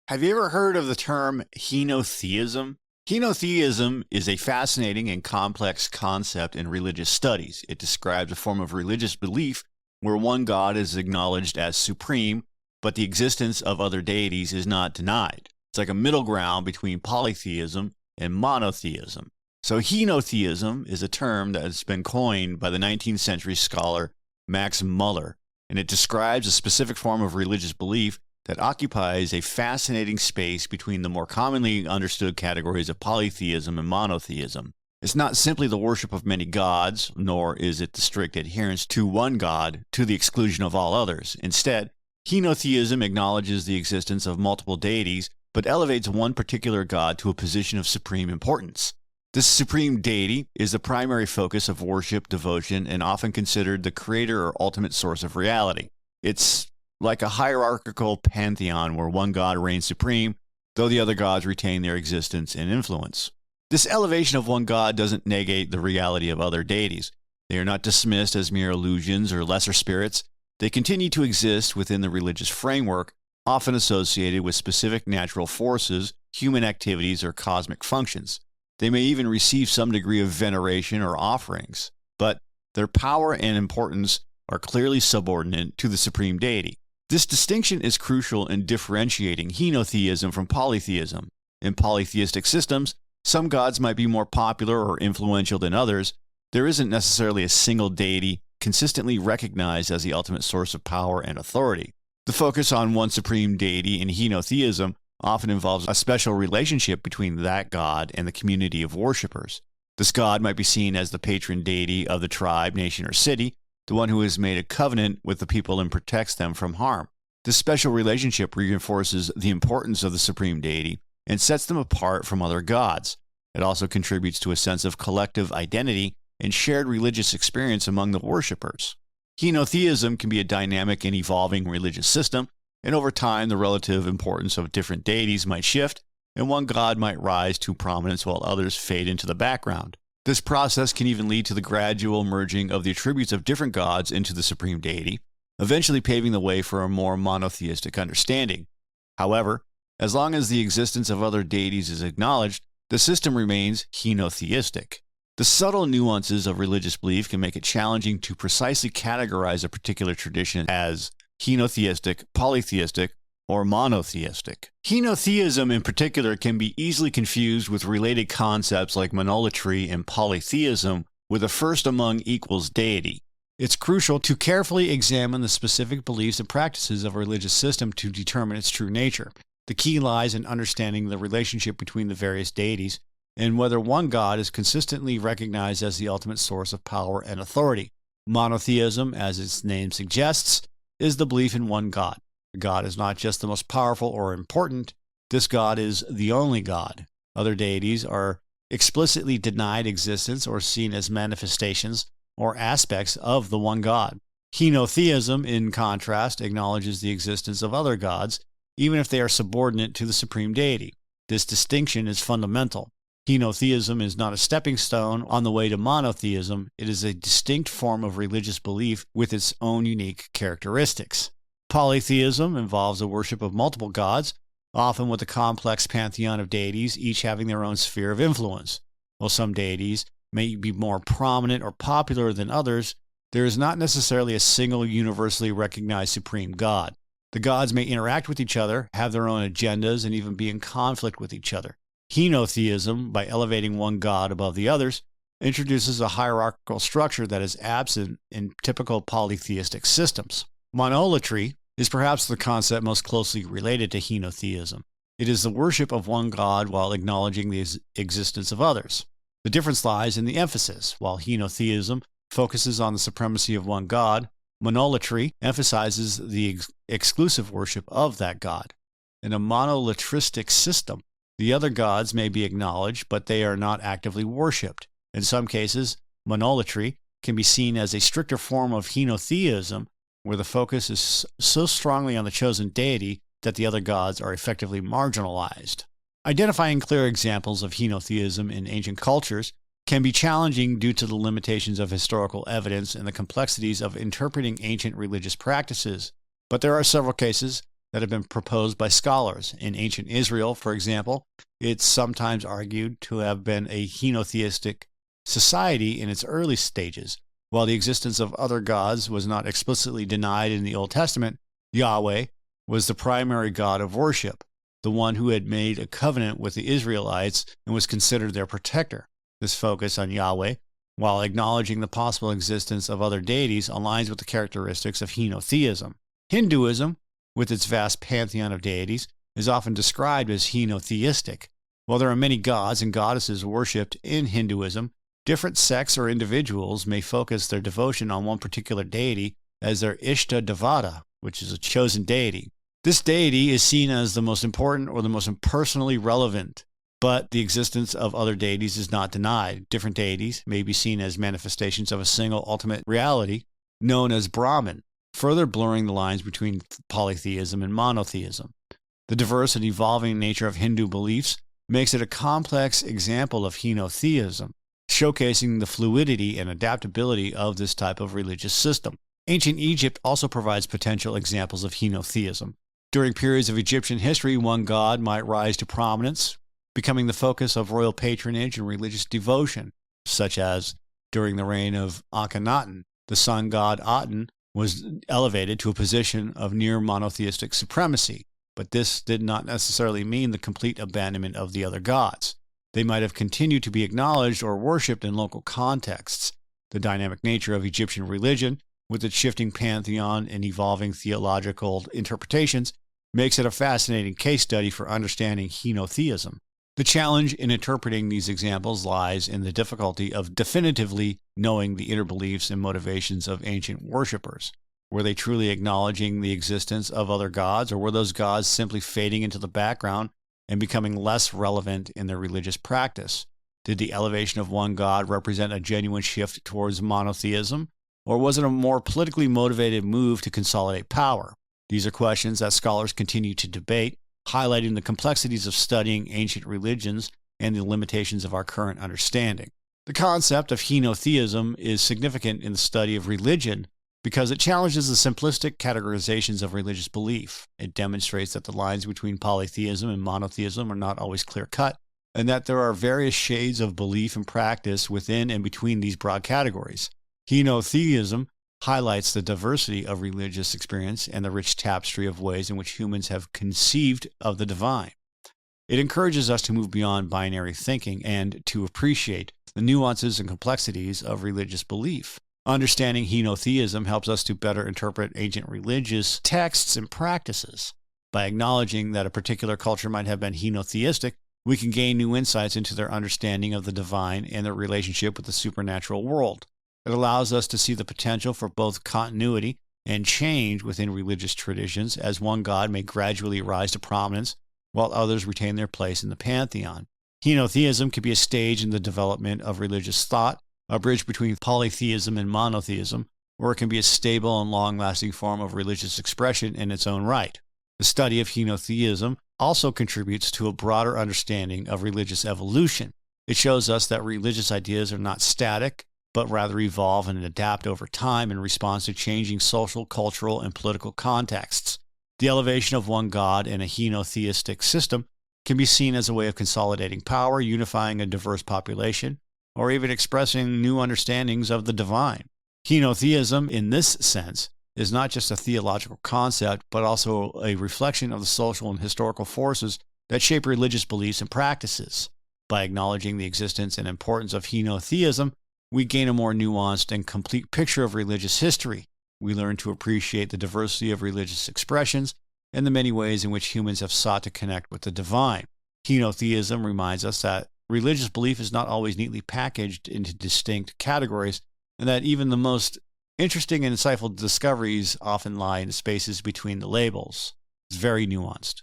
Have you ever heard of the term henotheism? Henotheism is a fascinating and complex concept in religious studies. It describes a form of religious belief where one god is acknowledged as supreme, but the existence of other deities is not denied. It's like a middle ground between polytheism and monotheism. So henotheism is a term that has been coined by the 19th century scholar Max Müller, and it describes a specific form of religious belief that occupies a fascinating space between the more commonly understood categories of polytheism and monotheism. It's not simply the worship of many gods, nor is it the strict adherence to one god to the exclusion of all others. Instead, henotheism acknowledges the existence of multiple deities, but elevates one particular god to a position of supreme importance. This supreme deity is the primary focus of worship, devotion, and often considered the creator or ultimate source of reality. It's like a hierarchical pantheon where one god reigns supreme, though the other gods retain their existence and influence. This elevation of one god doesn't negate the reality of other deities. They are not dismissed as mere illusions or lesser spirits. They continue to exist within the religious framework, often associated with specific natural forces, human activities, or cosmic functions. They may even receive some degree of veneration or offerings, but their power and importance are clearly subordinate to the supreme deity. This distinction is crucial in differentiating henotheism from polytheism. In polytheistic systems, some gods might be more popular or influential than others. There isn't necessarily a single deity consistently recognized as the ultimate source of power and authority. The focus on one supreme deity in henotheism often involves a special relationship between that god and the community of worshippers. This god might be seen as the patron deity of the tribe, nation, or city, the one who has made a covenant with the people and protects them from harm. This special relationship reinforces the importance of the supreme deity and sets them apart from other gods. It also contributes to a sense of collective identity and shared religious experience among the worshippers. Henotheism can be a dynamic and evolving religious system, and over time the relative importance of different deities might shift, and one god might rise to prominence while others fade into the background. This process can even lead to the gradual merging of the attributes of different gods into the supreme deity, eventually paving the way for a more monotheistic understanding. However, as long as the existence of other deities is acknowledged, the system remains henotheistic. The subtle nuances of religious belief can make it challenging to precisely categorize a particular tradition as henotheistic, polytheistic, or monotheistic. Henotheism in particular can be easily confused with related concepts like monolatry and polytheism, with a first among equals deity. It's crucial to carefully examine the specific beliefs and practices of a religious system to determine its true nature. The key lies in understanding the relationship between the various deities and whether one god is consistently recognized as the ultimate source of power and authority. Monotheism, as its name suggests, is the belief in one god. God is not just the most powerful or important. This God is the only God. Other deities are explicitly denied existence or seen as manifestations or aspects of the one God. Henotheism, in contrast, acknowledges the existence of other gods, even if they are subordinate to the supreme deity. This distinction is fundamental. Henotheism is not a stepping stone on the way to monotheism. It is a distinct form of religious belief with its own unique characteristics. Polytheism involves the worship of multiple gods, often with a complex pantheon of deities, each having their own sphere of influence. While some deities may be more prominent or popular than others, there is not necessarily a single universally recognized supreme god. The gods may interact with each other, have their own agendas, and even be in conflict with each other. Henotheism, by elevating one god above the others, introduces a hierarchical structure that is absent in typical polytheistic systems. Monolatry is perhaps the concept most closely related to henotheism. It is the worship of one god while acknowledging the existence of others. The difference lies in the emphasis. While henotheism focuses on the supremacy of one god, monolatry emphasizes the exclusive worship of that god. In a monolatristic system, the other gods may be acknowledged, but they are not actively worshipped. In some cases, monolatry can be seen as a stricter form of henotheism, where the focus is so strongly on the chosen deity that the other gods are effectively marginalized. Identifying clear examples of henotheism in ancient cultures can be challenging due to the limitations of historical evidence and the complexities of interpreting ancient religious practices. But there are several cases that have been proposed by scholars. In ancient Israel, for example, it's sometimes argued to have been a henotheistic society in its early stages. While the existence of other gods was not explicitly denied in the Old Testament, Yahweh was the primary god of worship, the one who had made a covenant with the Israelites and was considered their protector. This focus on Yahweh, while acknowledging the possible existence of other deities, aligns with the characteristics of henotheism. Hinduism, with its vast pantheon of deities, is often described as henotheistic. While there are many gods and goddesses worshipped in Hinduism, different sects or individuals may focus their devotion on one particular deity as their Ishta Devata, which is a chosen deity. This deity is seen as the most important or the most personally relevant, but the existence of other deities is not denied. Different deities may be seen as manifestations of a single ultimate reality known as Brahman, further blurring the lines between polytheism and monotheism. The diverse and evolving nature of Hindu beliefs makes it a complex example of henotheism, showcasing the fluidity and adaptability of this type of religious system. Ancient Egypt also provides potential examples of henotheism. During periods of Egyptian history, one god might rise to prominence, becoming the focus of royal patronage and religious devotion, such as during the reign of Akhenaten. The sun god Aten was elevated to a position of near monotheistic supremacy, but this did not necessarily mean the complete abandonment of the other gods. They might have continued to be acknowledged or worshipped in local contexts. The dynamic nature of Egyptian religion, with its shifting pantheon and evolving theological interpretations, makes it a fascinating case study for understanding henotheism. The challenge in interpreting these examples lies in the difficulty of definitively knowing the inner beliefs and motivations of ancient worshippers. Were they truly acknowledging the existence of other gods, or were those gods simply fading into the background and becoming less relevant in their religious practice? Did the elevation of one god represent a genuine shift towards monotheism, or was it a more politically motivated move to consolidate power? These are questions that scholars continue to debate, highlighting the complexities of studying ancient religions and the limitations of our current understanding. The concept of henotheism is significant in the study of religion because it challenges the simplistic categorizations of religious belief. It demonstrates that the lines between polytheism and monotheism are not always clear-cut, and that there are various shades of belief and practice within and between these broad categories. Henotheism highlights the diversity of religious experience and the rich tapestry of ways in which humans have conceived of the divine. It encourages us to move beyond binary thinking and to appreciate the nuances and complexities of religious belief. Understanding henotheism helps us to better interpret ancient religious texts and practices. By acknowledging that a particular culture might have been henotheistic, we can gain new insights into their understanding of the divine and their relationship with the supernatural world. It allows us to see the potential for both continuity and change within religious traditions, as one god may gradually rise to prominence while others retain their place in the pantheon. Henotheism can be a stage in the development of religious thought, a bridge between polytheism and monotheism, or it can be a stable and long-lasting form of religious expression in its own right. The study of henotheism also contributes to a broader understanding of religious evolution. It shows us that religious ideas are not static, but rather evolve and adapt over time in response to changing social, cultural, and political contexts. The elevation of one god in a henotheistic system can be seen as a way of consolidating power, unifying a diverse population, or even expressing new understandings of the divine. Henotheism, in this sense, is not just a theological concept, but also a reflection of the social and historical forces that shape religious beliefs and practices. By acknowledging the existence and importance of henotheism, we gain a more nuanced and complete picture of religious history. We learn to appreciate the diversity of religious expressions and the many ways in which humans have sought to connect with the divine. Henotheism reminds us that religious belief is not always neatly packaged into distinct categories, and that even the most interesting and insightful discoveries often lie in the spaces between the labels. It's very nuanced.